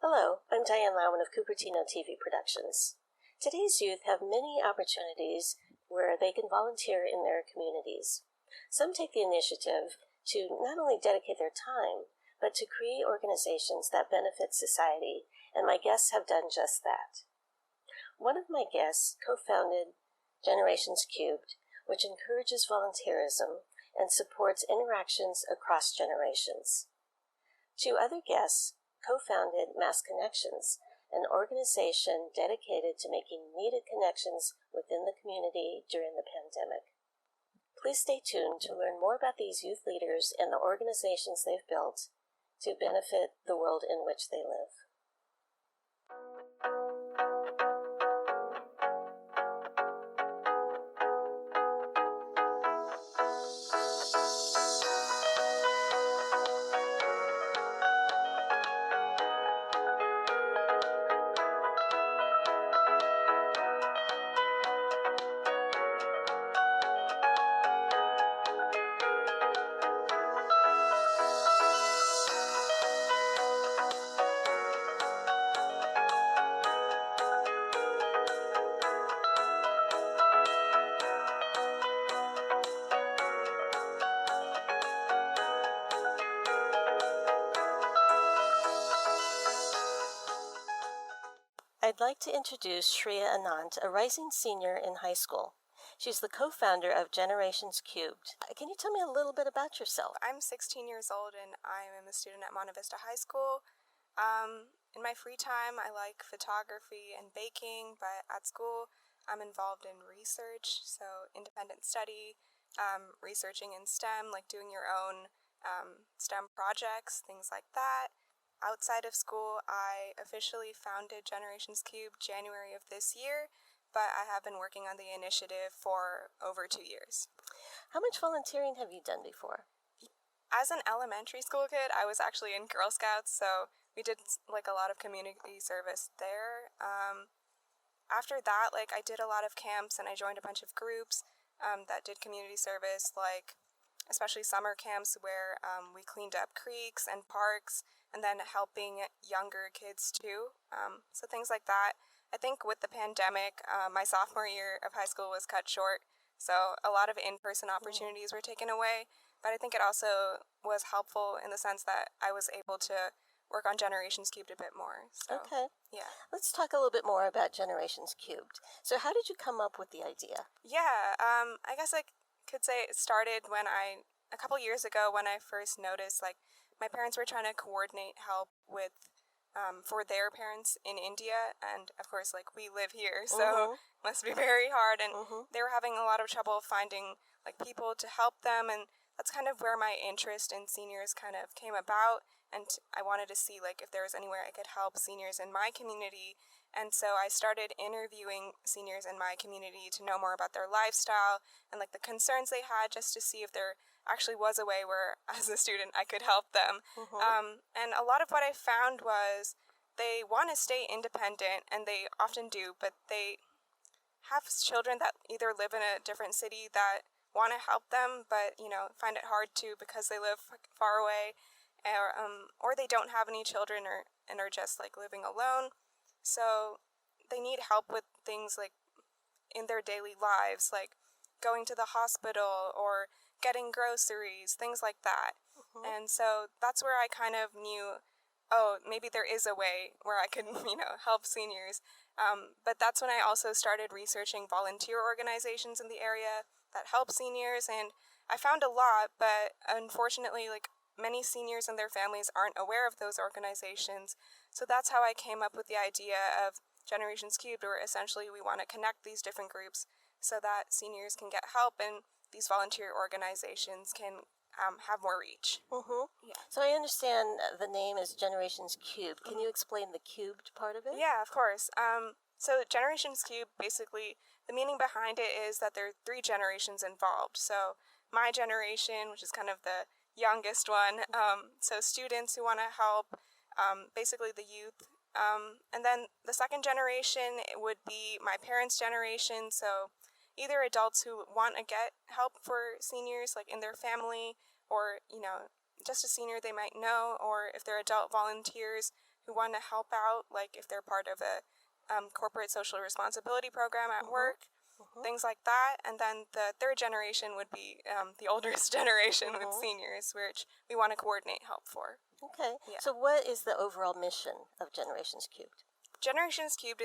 Hello, I'm Diane Lowen of Cupertino TV Productions. Today's youth have many opportunities where they can volunteer in their communities. Some take the initiative to not only dedicate their time, but to create organizations that benefit society, and my guests have done just that. One of my guests co-founded Generations Cubed, which encourages volunteerism and supports interactions across generations. Two other guests co-founded Mass Connections, an organization dedicated to making needed connections within the community during the pandemic. Please stay tuned to learn more about these youth leaders and the organizations they've built to benefit the world in which they live. I'd like to introduce Shreya Anand, a rising senior in high school. She's the co-founder of Generations Cubed. Can you tell me a little bit about yourself? I'm 16 years old and I am a student at Monte Vista High School. In my free time, I like photography and baking, but at school, I'm involved in research, so independent study, researching in STEM, like doing your own STEM projects, things like that. Outside of school, I officially founded Generations Cube January of this year, but I have been working on the initiative for over 2 years. How much volunteering have you done before? As an elementary school kid, I was actually in Girl Scouts, so we did like a lot of community service there. After that, I did a lot of camps and I joined a bunch of groups that did community service, especially summer camps where we cleaned up creeks and parks, and then helping younger kids too. So things like that. I think with the pandemic, my sophomore year of high school was cut short, so a lot of in-person opportunities were taken away, but I think it also was helpful in the sense that I was able to work on Generations Cubed a bit more. So, okay. Yeah. Let's talk a little bit more about Generations Cubed. So how did you come up with the idea? Yeah, I guess I could say it started when a couple years ago when I first noticed, my parents were trying to coordinate help with, for their parents in India, and of course, we live here, so it must be very hard, and they were having a lot of trouble finding, people to help them, and that's kind of where my interest in seniors kind of came about, and I wanted to see, if there was anywhere I could help seniors in my community, and so I started interviewing seniors in my community to know more about their lifestyle, and, the concerns they had, just to see if there actually was a way where, as a student, I could help them. And a lot of what I found was they want to stay independent, and they often do, but they have children that either live in a different city that want to help them, but, find it hard to because they live far away, or they don't have any children and are just, living alone. So they need help with things, in their daily lives, going to the hospital or getting groceries, things like that. And so that's where I kind of knew, maybe there is a way where I could, help seniors. But that's when I also started researching volunteer organizations in the area that help seniors, and I found a lot, but unfortunately, many seniors and their families aren't aware of those organizations. So that's how I came up with the idea of Generations Cubed, where essentially we want to connect these different groups so that seniors can get help and these volunteer organizations can have more reach. Yeah. So I understand the name is Generations Cubed. Can you explain the cubed part of it? Yeah, of course. So Generations Cubed, basically, the meaning behind it is that there are 3 generations involved. So my generation, which is kind of the youngest one, so students who want to help, basically the youth. And then the second generation would be my parents' generation, so either adults who want to get help for seniors, in their family, or, just a senior they might know, or if they're adult volunteers who want to help out, like if they're part of a corporate social responsibility program at work, things like that. And then the third generation would be the oldest generation with seniors, which we want to coordinate help for. Okay. Yeah. So what is the overall mission of Generations Cubed? Generations Cubed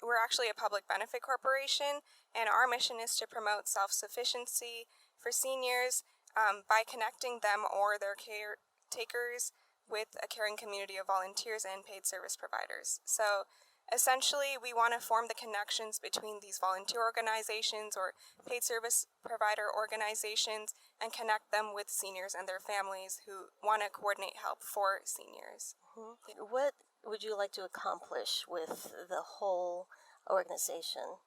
we're actually a public benefit corporation, and our mission is to promote self-sufficiency for seniors by connecting them or their caretakers with a caring community of volunteers and paid service providers. So essentially, we want to form the connections between these volunteer organizations or paid service provider organizations and connect them with seniors and their families who want to coordinate help for seniors. What would you like to accomplish with the whole organization?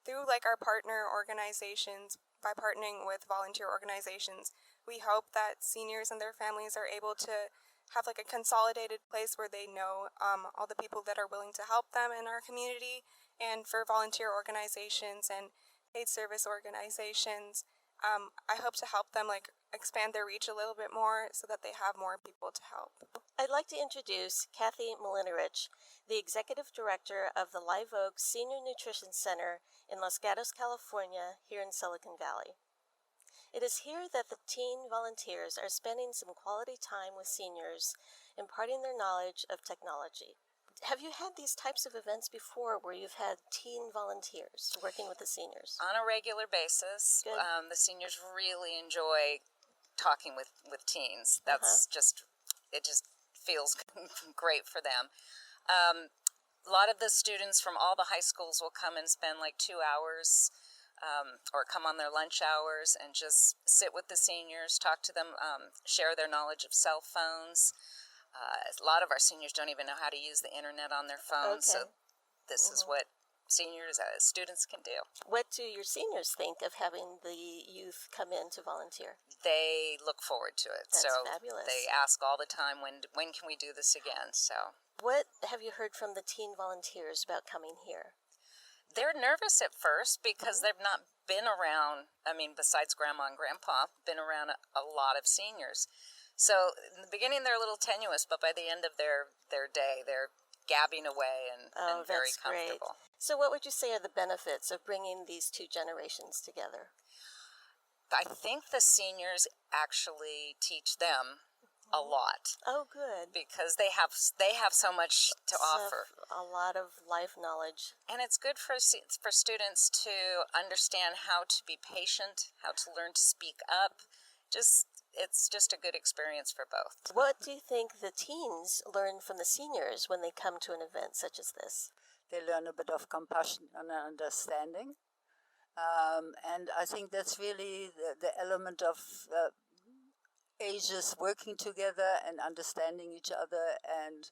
Through our partner organizations, by partnering with volunteer organizations, we hope that seniors and their families are able to have a consolidated place where they know all the people that are willing to help them in our community. And for volunteer organizations and paid service organizations, I hope to help them expand their reach a little bit more so that they have more people to help. I'd like to introduce Kathy Enrich, the Executive Director of the Live Oak Senior Nutrition Center in Los Gatos, California, here in Silicon Valley. It is here that the teen volunteers are spending some quality time with seniors, imparting their knowledge of technology. Have you had these types of events before where you've had teen volunteers working with the seniors? On a regular basis. Good. The seniors really enjoy talking with teens. That's it just feels great for them. A lot of the students from all the high schools will come and spend 2 hours or come on their lunch hours and just sit with the seniors, talk to them, share their knowledge of cell phones. A lot of our seniors don't even know how to use the internet on their phones, so this is what seniors, students can do. What do your seniors think of having the youth come in to volunteer? They look forward to it. That's so fabulous. They ask all the time, when can we do this again? So what have you heard from the teen volunteers about coming here? They're nervous at first because they've not been around, besides Grandma and Grandpa, been around a lot of seniors. So in the beginning, they're a little tenuous, but by the end of their day, they're gabbing away and very comfortable. Great. So what would you say are the benefits of bringing these two generations together? I think the seniors actually teach them a lot. Oh, good. Because they have so much to offer. A lot of life knowledge. And it's good for students to understand how to be patient, how to learn to speak up. It's just a good experience for both. What do you think the teens learn from the seniors when they come to an event such as this? They learn a bit of compassion and understanding. And I think that's really the element of ages working together and understanding each other and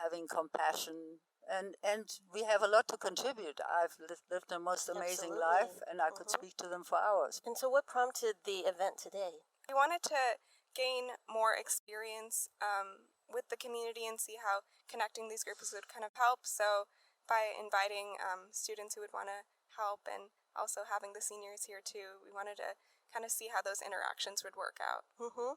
having compassion. And we have a lot to contribute. I've lived the most amazing life, and I could speak to them for hours. And so what prompted the event today? We wanted to gain more experience with the community and see how connecting these groups would kind of help. So by inviting students who would want to help and also having the seniors here too, we wanted to kind of see how those interactions would work out.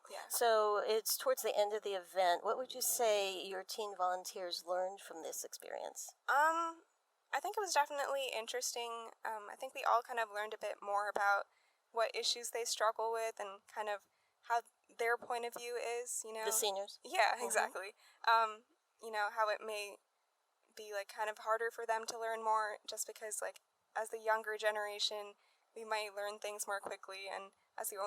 Yeah. So it's towards the end of the event. What would you say your teen volunteers learned from this experience? I think it was definitely interesting. I think we all kind of learned a bit more about what issues they struggle with and kind of how their point of view is, The seniors? Yeah, exactly. How it may be kind of harder for them to learn more just because as the younger generation, we might learn things more quickly, and as you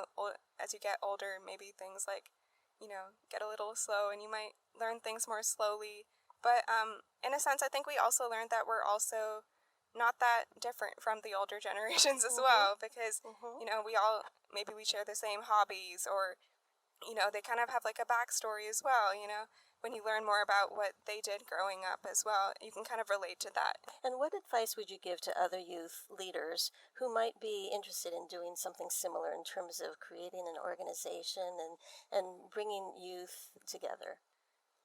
get older, maybe things get a little slow and you might learn things more slowly. But in a sense, I think we also learned that we're also not that different from the older generations as well, because we share the same hobbies, or they kind of have a backstory as well. When you learn more about what they did growing up as well, you can kind of relate to that. And what advice would you give to other youth leaders who might be interested in doing something similar in terms of creating an organization and bringing youth together?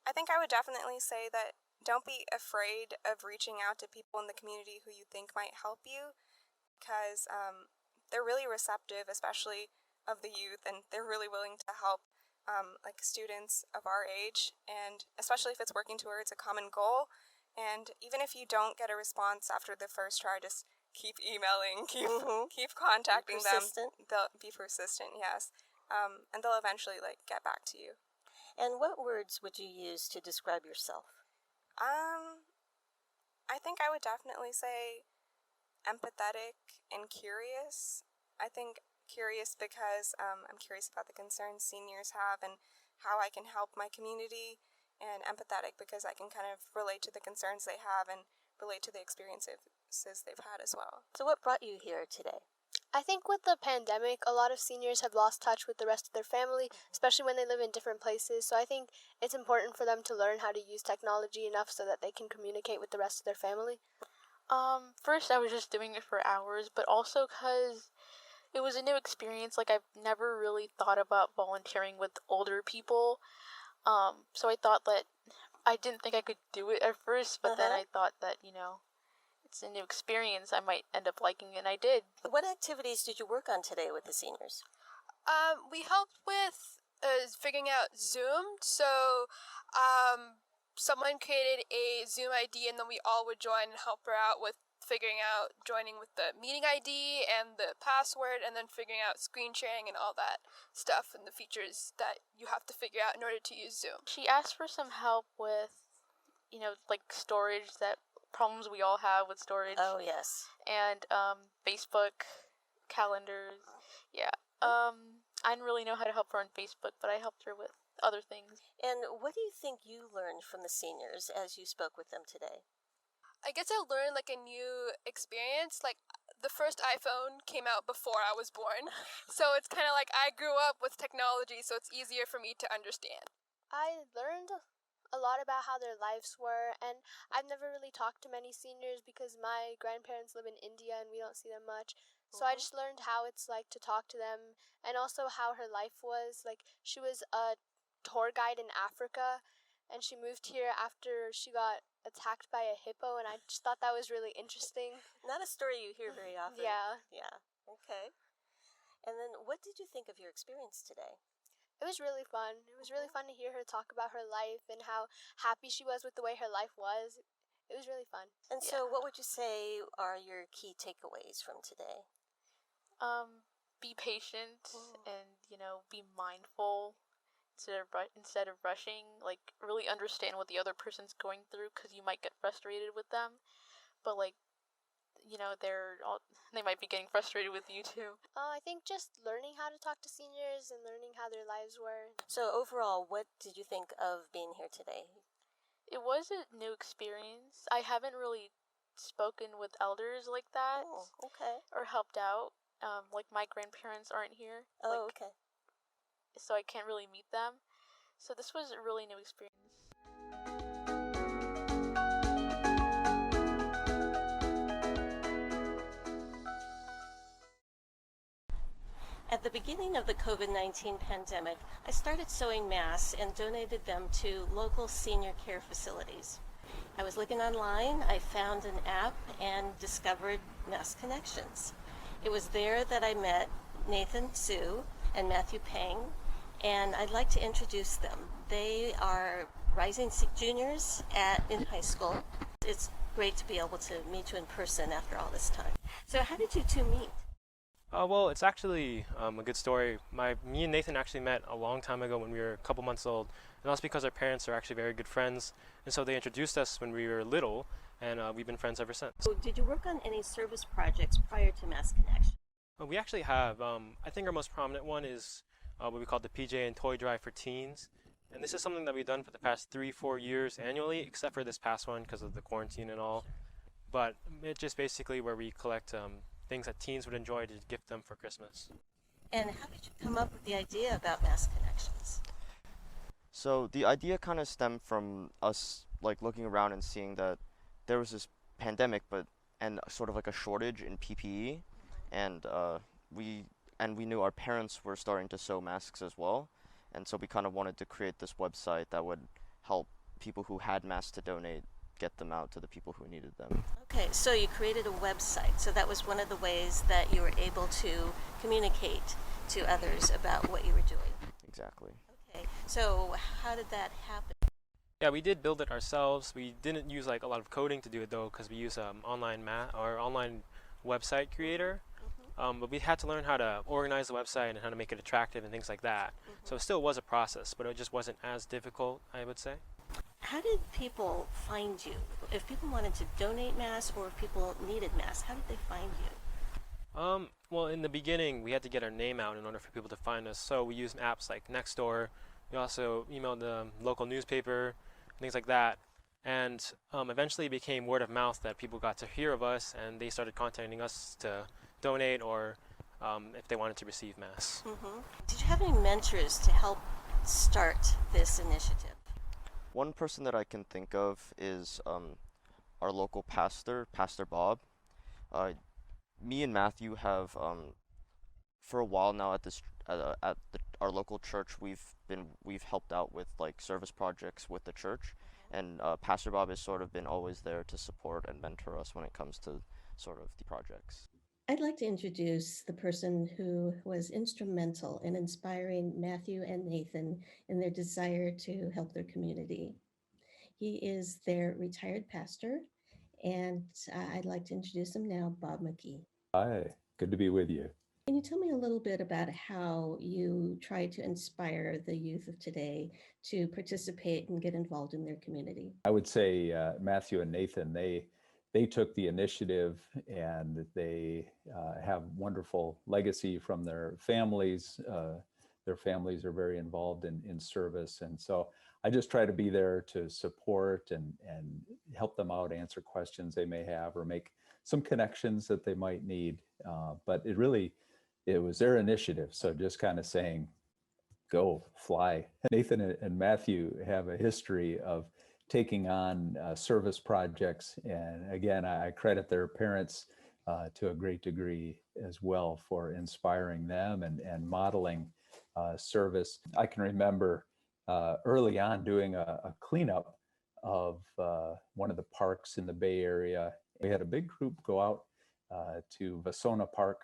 I think I would definitely say that don't be afraid of reaching out to people in the community who you think might help you, because they're really receptive, especially of the youth, and they're really willing to help like students of our age, and especially if it's working towards a common goal. And even if you don't get a response after the first try, just keep emailing, keep contacting them. They'll be persistent, yes. And they'll eventually get back to you. And what words would you use to describe yourself? I think I would definitely say empathetic and curious. I think curious because I'm curious about the concerns seniors have and how I can help my community, and empathetic because I can kind of relate to the concerns they have and relate to the experiences they've had as well. So what brought you here today? I think with the pandemic, a lot of seniors have lost touch with the rest of their family, especially when they live in different places. So I think it's important for them to learn how to use technology enough so that they can communicate with the rest of their family. First I was just doing it for hours, but also because it was a new experience. I've never really thought about volunteering with older people. So I thought that I didn't think I could do it at first, but then I thought that, it's a new experience. I might end up liking it, and I did. What activities did you work on today with the seniors? We helped with figuring out Zoom. So someone created a Zoom ID, and then we all would join and help her out with figuring out joining with the meeting ID and the password, and then figuring out screen sharing and all that stuff and the features that you have to figure out in order to use Zoom. She asked for some help with, storage, that problems we all have with storage. Oh, yes. And Facebook calendars. Yeah. I didn't really know how to help her on Facebook, but I helped her with other things. And what do you think you learned from the seniors as you spoke with them today? I guess I learned a new experience. The first iPhone came out before I was born. So it's kind of I grew up with technology, so it's easier for me to understand. I learned a lot about how their lives were, and I've never really talked to many seniors because my grandparents live in India and we don't see them much. So I just learned how it's like to talk to them, and also how her life was. She was a tour guide in Africa, and she moved here after she got attacked by a hippo, and I just thought that was really interesting. Not a story you hear very often. Yeah. Yeah. Okay. And then what did you think of your experience today? It was really fun. It was really fun to hear her talk about her life and how happy she was with the way her life was. It was really fun. And so what would you say are your key takeaways from today? Be patient and, be mindful instead of rushing. Really understand what the other person's going through, because you might get frustrated with them. But, they might be getting frustrated with you too. I think just learning how to talk to seniors and learning how their lives were. So overall, what did you think of being here today? It was a new experience. I haven't really spoken with elders like that. Oh, okay. Or helped out. My grandparents aren't here. Oh, okay. So I can't really meet them. So this was a really new experience. At the beginning of the COVID-19 pandemic, I started sewing masks and donated them to local senior care facilities. I was looking online, I found an app and discovered Mass Connections. It was there that I met Nathan Sue and Matthew Pang, and I'd like to introduce them. They are rising juniors in high school. It's great to be able to meet you in person after all this time. So how did you two meet? Well, it's actually a good story. Me and Nathan actually met a long time ago when we were a couple months old, and that's because our parents are actually very good friends, and so they introduced us when we were little, and we've been friends ever since. So did you work on any service projects prior to Mass Connection? We actually have. I think our most prominent one is what we call the PJ and Toy Drive for Teens, and this is something that we've done for the past 3-4 years annually, except for this past one because of the quarantine and all. But it's just basically where we collect things that teens would enjoy to gift them for Christmas. And how did you come up with the idea about Mass Connections? So the idea kind of stemmed from us looking around and seeing that there was this pandemic, and sort of a shortage in PPE, and we knew our parents were starting to sew masks as well, and so we kind of wanted to create this website that would help people who had masks to donate get them out to the people who needed them. Okay, so you created a website. So that was one of the ways that you were able to communicate to others about what you were doing. Exactly. So how did that happen? Yeah, we did build it ourselves. We didn't use like a lot of coding to do it though, because we use online math or online website creator. But we had to learn how to organize the website and how to make it attractive and things like that. So it still was a process, but it just wasn't as difficult, I would say. How did people find you? If people wanted to donate masks or if people needed masks, how did they find you? Well, in the beginning, we had to get our name out in order for people to find us. So we used apps like Nextdoor. We also emailed the local newspaper, things like that. And eventually it became word of mouth that people got to hear of us and they started contacting us to donate or if they wanted to receive masks. Did you have any mentors to help start this initiative? One person that I can think of is our local pastor, Pastor Bob. Me and Matthew have for a while now our local church we've helped out with like service projects with the church, and Pastor Bob has sort of been always there to support and mentor us when it comes to sort of the projects. I'd like to introduce the person who was instrumental in inspiring Matthew and Nathan in their desire to help their community. He is their retired pastor, and I'd like to introduce him now, Bob McGee. Hi, good to be with you. Can you tell me a little bit about how you try to inspire the youth of today to participate and get involved in their community? I would say Matthew and Nathan, they took the initiative and they have wonderful legacy from their families. Their families are very involved in service. And so I just try to be there to support and help them out, answer questions they may have, or make some connections that they might need. But it was their initiative. So just kind of saying, go fly. Nathan and Matthew have a history of taking on service projects. And again, I credit their parents to a great degree as well for inspiring them and modeling service. I can remember early on doing a cleanup of one of the parks in the Bay Area. We had a big group go out to Vasona Park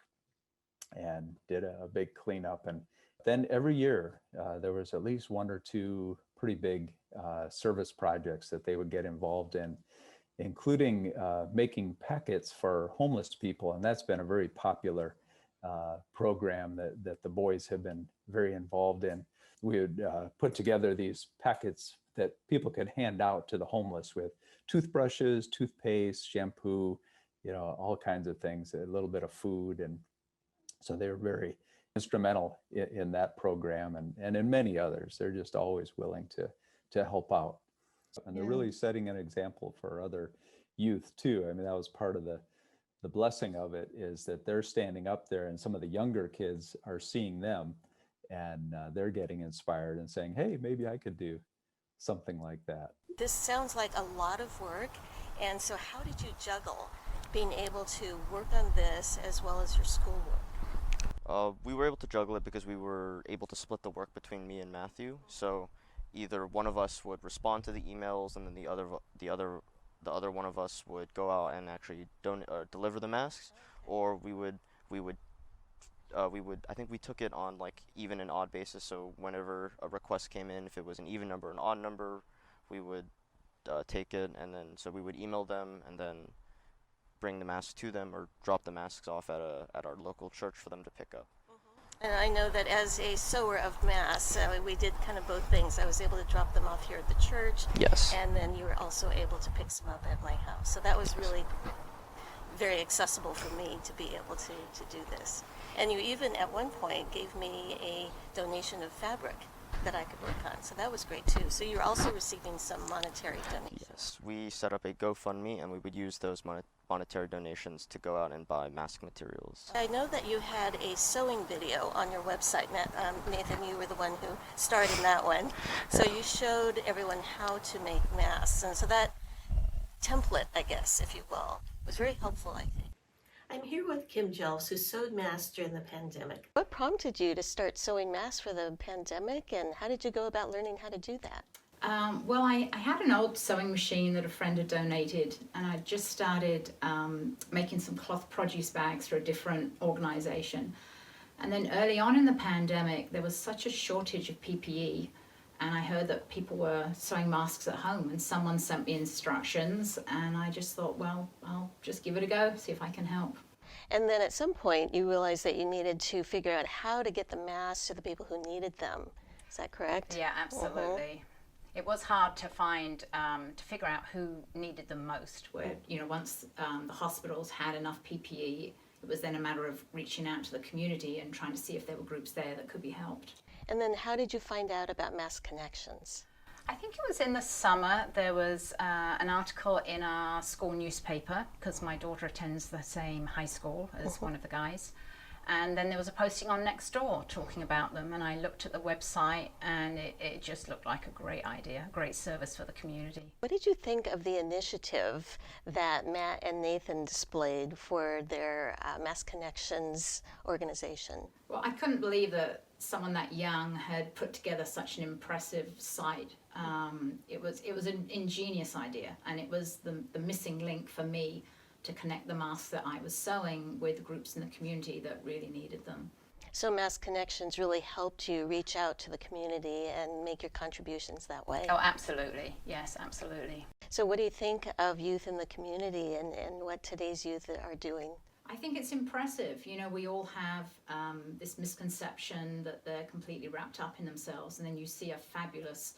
and did a big cleanup. And then every year there was at least one or two pretty big service projects that they would get involved in, including making packets for homeless people. And that's been a very popular program that the boys have been very involved in. We would put together these packets that people could hand out to the homeless with toothbrushes, toothpaste, shampoo, all kinds of things, a little bit of food. And so they were very instrumental in that program and in many others. They're just always willing to help out. And they're really setting an example for other youth too. I mean, that was part of the blessing of it, is that they're standing up there and some of the younger kids are seeing them and they're getting inspired and saying, hey, maybe I could do something like that. This sounds like a lot of work. And so how did you juggle being able to work on this as well as your schoolwork? We were able to juggle it because we were able to split the work between me and Matthew. So either one of us would respond to the emails, and then the other one of us would go out and actually deliver the masks, or we would I think we took it on like even and odd basis. So whenever a request came in, if it was an even number, an odd number, we would take it, and then so we would email them and then bring the masks to them or drop the masks off at our local church for them to pick up. And I know that as a sewer of masks, we did kind of both things. I was able to drop them off here at the church. Yes. And then you were also able to pick some up at my house. So that was really very accessible for me to be able to do this. And you even at one point gave me a donation of fabric that I could work on. So that was great too. So you're also receiving some monetary donations. Yes, we set up a GoFundMe and we would use those monetary donations to go out and buy mask materials. I know that you had a sewing video on your website, Nathan. You were the one who starred in that one. So you showed everyone how to make masks. And so that template, I guess, if you will, was very helpful, I think. I'm here with Kim Jelfs, who sewed masks during the pandemic. What prompted you to start sewing masks for the pandemic, and how did you go about learning how to do that? Well, I had an old sewing machine that a friend had donated, and I just started making some cloth produce bags for a different organization. And then early on in the pandemic, there was such a shortage of PPE and I heard that people were sewing masks at home, and someone sent me instructions, and I just thought, well, I'll just give it a go, see if I can help. And then at some point, you realized that you needed to figure out how to get the masks to the people who needed them. Is that correct? Yeah, absolutely. It was hard to find, to figure out who needed them most. Where, once the hospitals had enough PPE, it was then a matter of reaching out to the community and trying to see if there were groups there that could be helped. And then how did you find out about Mass Connections? I think it was in the summer. There was an article in our school newspaper, because my daughter attends the same high school as one of the guys. And then there was a posting on Nextdoor talking about them, and I looked at the website, and it just looked like a great idea, great service for the community. What did you think of the initiative that Matt and Nathan displayed for their Mass Connections organization? Well, I couldn't believe that someone that young had put together such an impressive site. It was an ingenious idea, and it was the missing link for me to connect the masks that I was sewing with groups in the community that really needed them. So Mass Connections really helped you reach out to the community and make your contributions that way? Oh, absolutely. Yes, absolutely. So what do you think of youth in the community and what today's youth are doing? I think it's impressive. We all have this misconception that they're completely wrapped up in themselves, and then you see a fabulous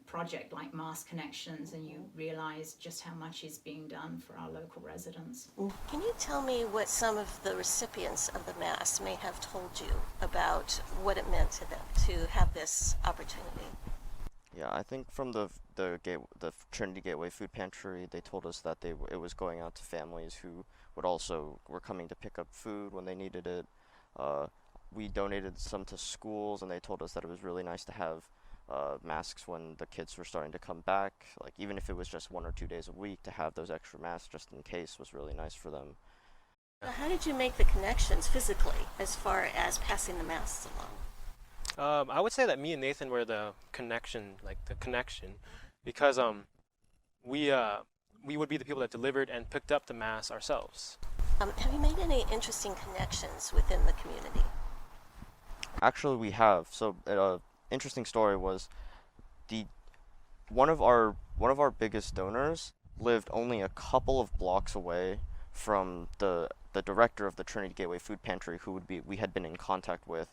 project like Mass Connections, and you realize just how much is being done for our local residents. Can you tell me what some of the recipients of the Mass may have told you about what it meant to them to have this opportunity? Yeah, I think from the Trinity Gateway Food Pantry, they told us that it was going out to families who were coming to pick up food when they needed it. We donated some to schools, and they told us that it was really nice to have masks when the kids were starting to come back. Like, even if it was just 1 or 2 days a week, to have those extra masks just in case was really nice for them. Now, how did you make the connections physically as far as passing the masks along? I would say that me and Nathan were the connection, because we would be the people that delivered and picked up the masks ourselves. Have you made any interesting connections within the community? Actually, we have. So, interesting story was one of our biggest donors lived only a couple of blocks away from the director of the Trinity Gateway Food Pantry, who we had been in contact with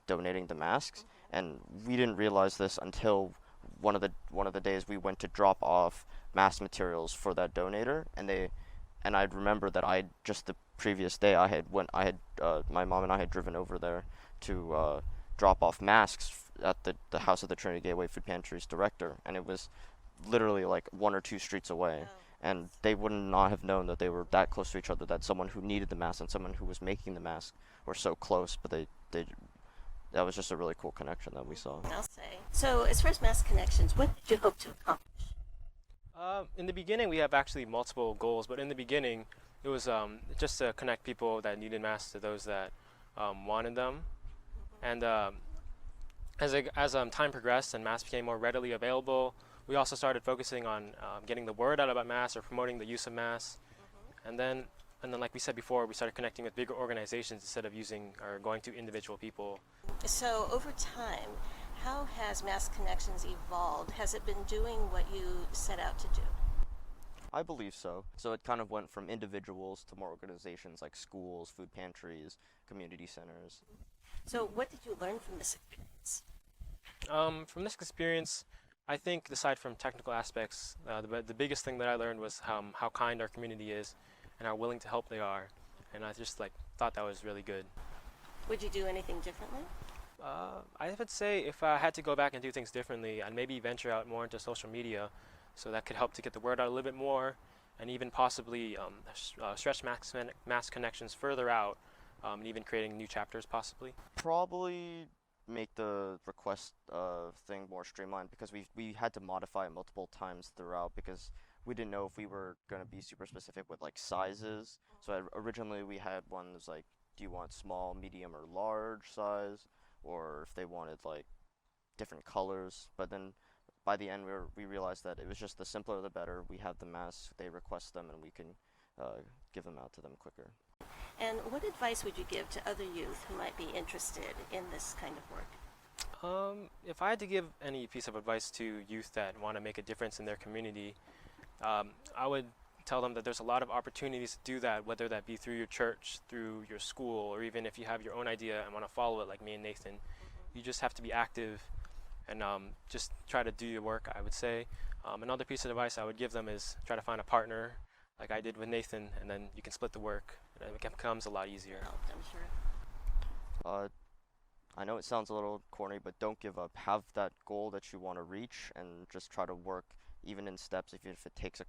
donating the masks, and we didn't realize this until one of the days we went to drop off mask materials for that donor, and I remember that just the previous day my mom and I had driven over there to drop off masks at the house of the Trinity Gateway Food Pantry's director, and it was literally like 1 or 2 streets away. Oh. And they would not have known that they were that close to each other, that someone who needed the mask and someone who was making the mask were so close, but that was just a really cool connection that we saw. I'll say. So as far as Mass Connections, what did you hope to accomplish? In the beginning, we have actually multiple goals, but in the beginning, it was just to connect people that needed masks to those that wanted them. And as time progressed and masks became more readily available, we also started focusing on getting the word out about masks or promoting the use of masks. And then, like we said before, we started connecting with bigger organizations instead of using or going to individual people. So over time, how has Mass Connections evolved? Has it been doing what you set out to do? I believe so. So it kind of went from individuals to more organizations like schools, food pantries, community centers. So what did you learn from this experience? From this experience, I think aside from technical aspects, the biggest thing that I learned was how kind our community is and how willing to help they are. And I just thought that was really good. Would you do anything differently? I would say if I had to go back and do things differently, I'd maybe venture out more into social media, so that could help to get the word out a little bit more, and even possibly stretch mass connections further out, and even creating new chapters possibly. Probably make the request thing more streamlined, because we had to modify it multiple times throughout, because we didn't know if we were going to be super specific with sizes. So originally we had one that was like, do you want small, medium, or large size, or if they wanted different colors. But then by the end we realized that it was just the simpler the better. We have the masks, they request them, and we can give them out to them quicker. And what advice would you give to other youth who might be interested in this kind of work? If I had to give any piece of advice to youth that want to make a difference in their community, I would tell them that there's a lot of opportunities to do that, whether that be through your church, through your school, or even if you have your own idea and want to follow it like me and Nathan. You just have to be active and just try to do your work, I would say. Another piece of advice I would give them is try to find a partner like I did with Nathan, and then you can split the work and it becomes a lot easier. I know it sounds a little corny, but don't give up. Have that goal that you want to reach and just try to work even in steps. Even if it takes a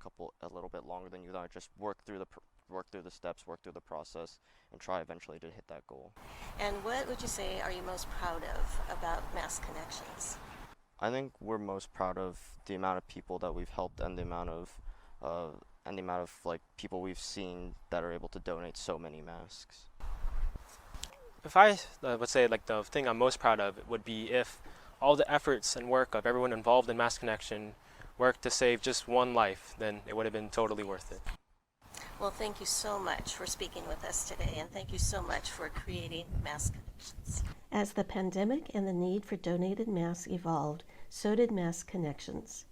little bit longer than you thought, just work through the steps, work through the process, and try eventually to hit that goal. And what would you say are you most proud of about Mass Connections? I think we're most proud of the amount of people that we've helped and the amount of like people we've seen that are able to donate so many masks. If I would say like the thing I'm most proud of would be if all the efforts and work of everyone involved in Mass Connection worked to save just one life, then it would have been totally worth it. Well, thank you so much for speaking with us today, and thank you so much for creating Mass Connections. As the pandemic and the need for donated masks evolved, so did Mass Connections.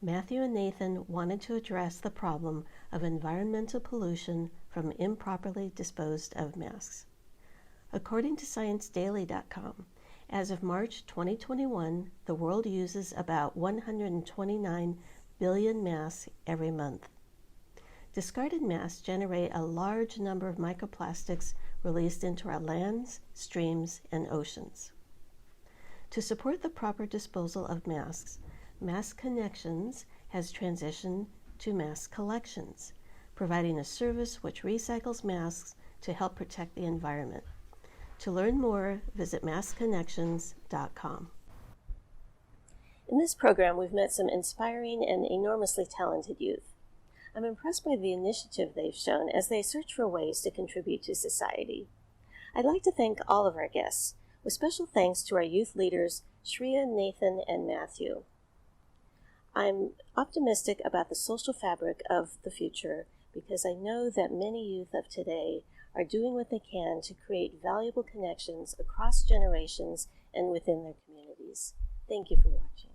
Matthew and Nathan wanted to address the problem of environmental pollution from improperly disposed of masks. According to ScienceDaily.com, as of March 2021, the world uses about 129 billion masks every month. Discarded masks generate a large number of microplastics released into our lands, streams, and oceans. To support the proper disposal of masks, Mass Connections has transitioned to mask collections, providing a service which recycles masks to help protect the environment. To learn more, visit massconnections.com. In this program, we've met some inspiring and enormously talented youth. I'm impressed by the initiative they've shown as they search for ways to contribute to society. I'd like to thank all of our guests, with special thanks to our youth leaders, Shreya, Nathan, and Matthew. I'm optimistic about the social fabric of the future because I know that many youth of today are doing what they can to create valuable connections across generations and within their communities. Thank you for watching.